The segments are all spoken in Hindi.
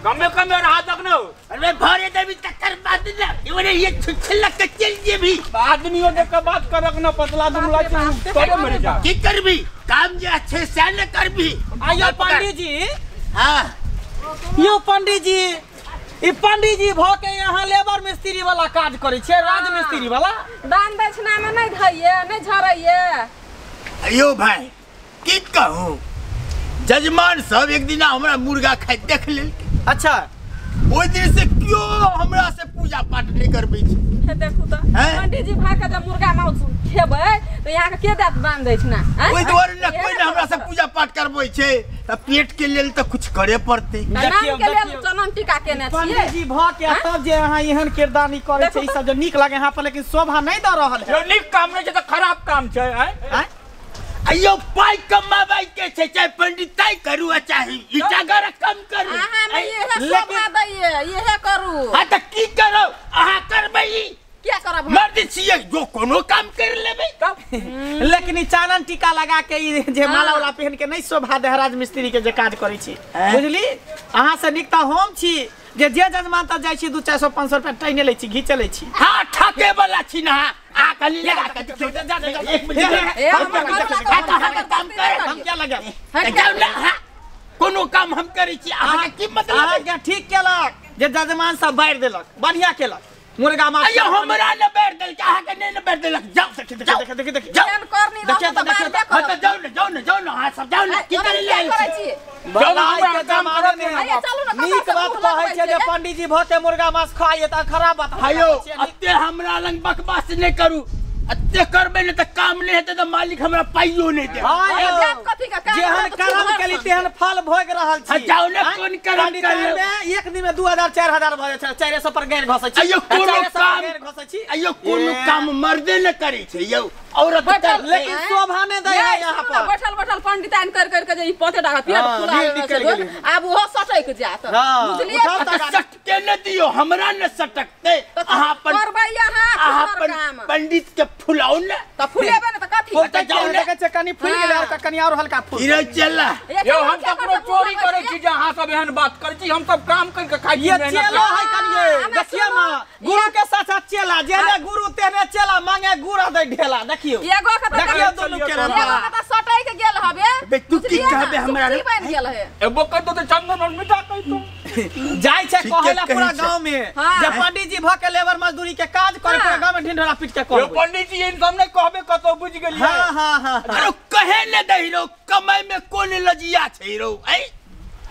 कमे कमे रहा तक न अरे भरे देवी टक्कर बात ना ये छुछला के चल जे भी आदमियों देख के बात करक न पतला दुमला करे मरे जा की करबी काम जे अच्छे से न करबी आयो पंडित जी। हां यो पंडित जी ई पंडित जी भ के यहाँ लेबर मिस्त्री वाला काज करे छे राज मिस्त्री वाला दान दक्षिणा में नहीं धइए नहीं झरइए। अयो भाई की कहूं जजमान सब एक दिन हमरा मुर्गा खाइ देख लेल। अच्छा ओइ दिन से क्यों हमरा से पूजा पाठ नहीं करबै छी? हे देखू त पंडित जी भाग के जब मुर्गा मांस खेबै त यहाँ के देत बांध दै छना। ओइ द्वारे न कोई न हमरा से पूजा पाठ करबै छै त पेट के लेल त कुछ करे पड़तै। नाम के लेल चनन टीका केने छियै पंडित जी भ के तब जे अहाँ एहन किरदारी करे छै ई सब जो नीक लागे यहाँ पर लेकिन शोभा नहीं द रहल है। यो नीक काम नहीं छै त खराब काम छै हैं। अयो पाई कमाबै के छै चाहे पंडिताई करू चाहे इटागर कम करू। हां मैं ये शोभा दैए ये करू। हां त की करो अहाँ करबै क्या करब मर्द छियै जो कोनो काम कर लेबै लेकिन ई चानन टीका लगा के ई जे माला वाला पहन के नहीं शोभा दे राज मिस्त्री के जे काज करै छी बुझली। अहाँ से निकता हम छी जे जजमान त जाय छी 200-400-500 रुपया टाइने लै छी घीच लै छी। हां ठके वाला छी ना आ कली लगा के देखियो एक मिनट काम कर हम क्या लगा जाऊ ना कोनो काम हम करै छी अहाँ के की मतलब अहाँ के ठीक केलक जे जजमान सब बाढ़ देलक बढ़िया केलक मुर्गा मांस। अयो हमरा न बैठ देल अहाँ के नहीं न बैठ देलक जाऊ सखी देखियो जाऊ करनी देखियो त जाऊ न अहाँ सब जाऊ न की करे ले छी नीक बात कहै छै जे पंडित जी भते मुर्गा मांस खाइए त खराब बात हायो अत्ते हमरा लंग बकवास नहीं करू अत्ते करबे न त काम नहीं हेते त मालिक हमरा पाइयो नहीं दे। जेहन कर्म केली तेहन फल भोग रहल छी। जाऊ न कोन कर्म करे एक दिन में 2000-4000 भ जाय छै 400 पर गैर घसै छी। अयो कोनो काम घसै छी अयो कोनो काम मर्दे न करै छै यौ औरत कर लेकिन शोभा ने दे यहाँ पर बैठल पंडिताइन कर के जे ई पते डाका पेट फुला अब वो सटक जात बुझलिए सट के न दियो हमरा न सटकते अहाँ पर करबै यहाँ काम पंडित के फुलाओ न त फुलेबे न त कथि त जाऊ देखे छै कनी फूल गेले और कनी और हल्का फूल हीरो चला यो हम त कोनो चोरी करे छी जे अहाँ सब एहन बात करे छी हम सब काम कर के खाइ छी। ये चेला है कनिए देखिए ना गुरु के साथ चेला जेने गुरु तेने चेला मांगे गुड़ दे ढेला देखियो एगो के देखियो दोनों के एगो के त सटक गेल हबे बे तू की कहबे हमरा की बन गेल है एबो कर तो चंदन और मिटा कहि तो जाय छै कहला पूरा गांव में जे पंडित जी भ के लेबर मजदूरी के काज करे पूरा गांव में ढिंढोरा पीट के यो पंडित जी इनकम नहीं कहबे कतो बुझ गेलिए। हां अरे कहे न दही रो कमाई में कोन लजिया छै रो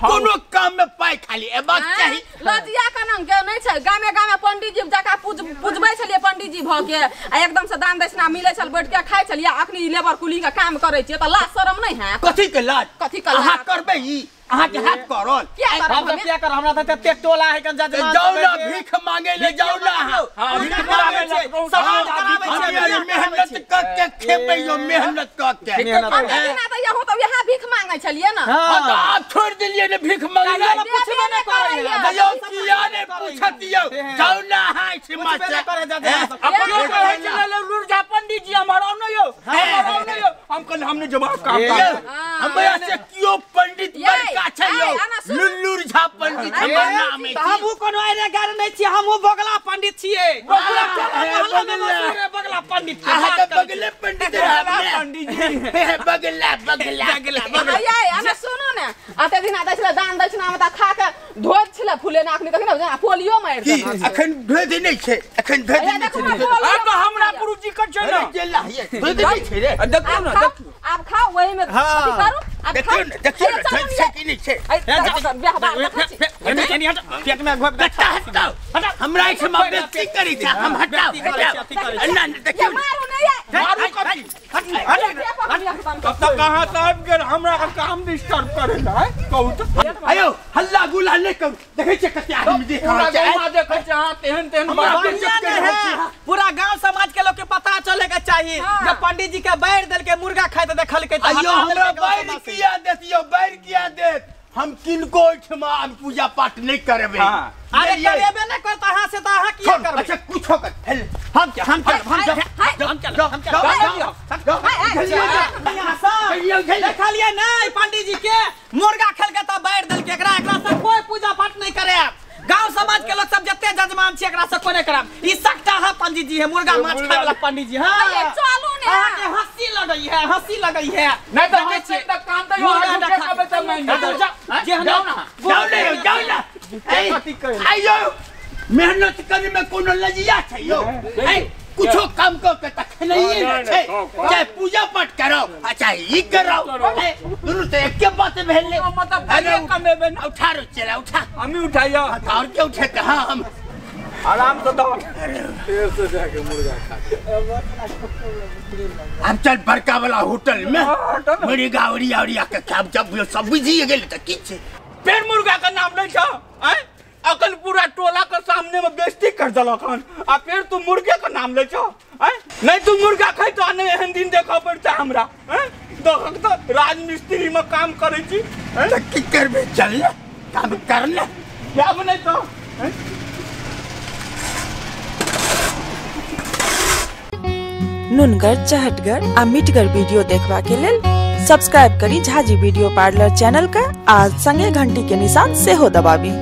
कोनो काम में पाई खाली ए बात चाही लजिया कनन के नहीं छै गामे पंडित जी जाका पूजबै छलिए पंडित जी भ के आ एकदम से दान दक्षिणा मिलै छल बैठ के खाइ छलिए अखनी लेबर कुली के काम करै छिए त लाज शरम नहीं है कथि के लाज अहाँ करबै ई अहाँ के हाथ करल हम सब क्या कर हमरा त ते टोला है कन जजमान जाऊ ना भीख मांगे ले जाऊ ना हां भीख मांगे ले समाज कराबै छै मेहनत करके खेबै यो मेहनत करके ना त यहू त यहां भीख मांगै छलिए न हां तो आप छोड़ दिलिए ने भीख मांगना पूछबे न करै यो किया ने पूछत यो जाऊ ना हाय समाचार करे जजमान अपने कहै छले लुरजा पंडित जी हमारा न यो हम कल हमने जवाब काम कर हमरा से क्यों पंडित बड़का छै यो लुल्लुर झा पंडित हमर नाम है हमहु कोनो आरे गार नै छी हमहु बगला पंडित छियै बगला पंडित अहाँ त बगले पंडित पंडित जी बगला अने सुनो ने अते दिन दै छले दान दक्षिणा में त खा के धोज छले फुले नाकनी देखि न पोलियो मार दे अखन भेद नै छै अखन भेद नै छै अब हमरा गुरुजी कर छै न जेला है भेद नै छै रे देखियो न देखियो अब खाओ वही में अथी करू अब देखियो छै कि नै छै पेट में घोप हटा हमरा एक में बेइज्जती करी छै हम हटाओ ना देखियो मारू नहीं मारू कथि तब तक कहां से आबि गेल हमरा के काम डिस्टर्ब करे है कहू तो आयो हल्ला गुल्ला नै करू देखै छै कते आदमी देख रहल छै पूरा देखै छै हां तेहन पूरा गांव समाज के लोग के पता चले के चाहिए जब पंडित जी के बैर देल के मुर्गा खाय त देखल के आयो हमरा बैर किया देतियो बैर किया देत हम किनको ठमा अब पूजा पाठ नहीं करबे अरे करेबे न करता हां से त हां की करबे अच्छा कुछ कर हम ये उठे देखलिए नहीं पंडित जी के मुर्गा खेल के त बैठ देल के एकरा से कोई पूजा पाठ नहीं करे। गांव समाज के लोग सब जत्ते जजमान छी एकरा से कोई नहीं करब। ई सकता है पंडित जी है मुर्गा माछ खाए वाला पंडित जी। हां चलू ने के हंसी लगई है, हंसी लगई है। नहीं तो हंसी त काम तो मुर्गा खाबे त मैं जे हम जाओ ना आइयो मेहनत करे में कोनो लजिया छै यो। कुछो काम को के तक नहीं छै, चाहे पूजा पाठ करो चाहे ई करो दोनों तो एक के बात भेले। मतलब अरे कमेबे ना उठा रो चला उठा हम ही उठाइयो और क्या उठे कहां हम आराम से दो फिर से जाके मुर्गा खा। अब चल बड़का वाला होटल में मेरी गावरी आवरिया के खाब जब सब बुझी गेल त की छै। फिर मुर्गा का नाम नहीं था हैं? अकल पूरा टोला के सामने में बेइज्जती कर दलक हन आ फिर तू मुर्गे का नाम ले छो हैं? नहीं तू मुर्गा खाई तो आने एहन दिन देखा पड़ता हमरा हैं? देखक तो राजमिस्त्री में काम करे छी हैं? त की करबे चल काम करना क्या बने तो हैं? नुनगर, चहटगर आ मिटगर वीडियो देखबा के लेल सब्सक्राइब करी झाजी वीडियो पार्लर चैनल का आ संगे घंटी के निशान से हो दबाबी।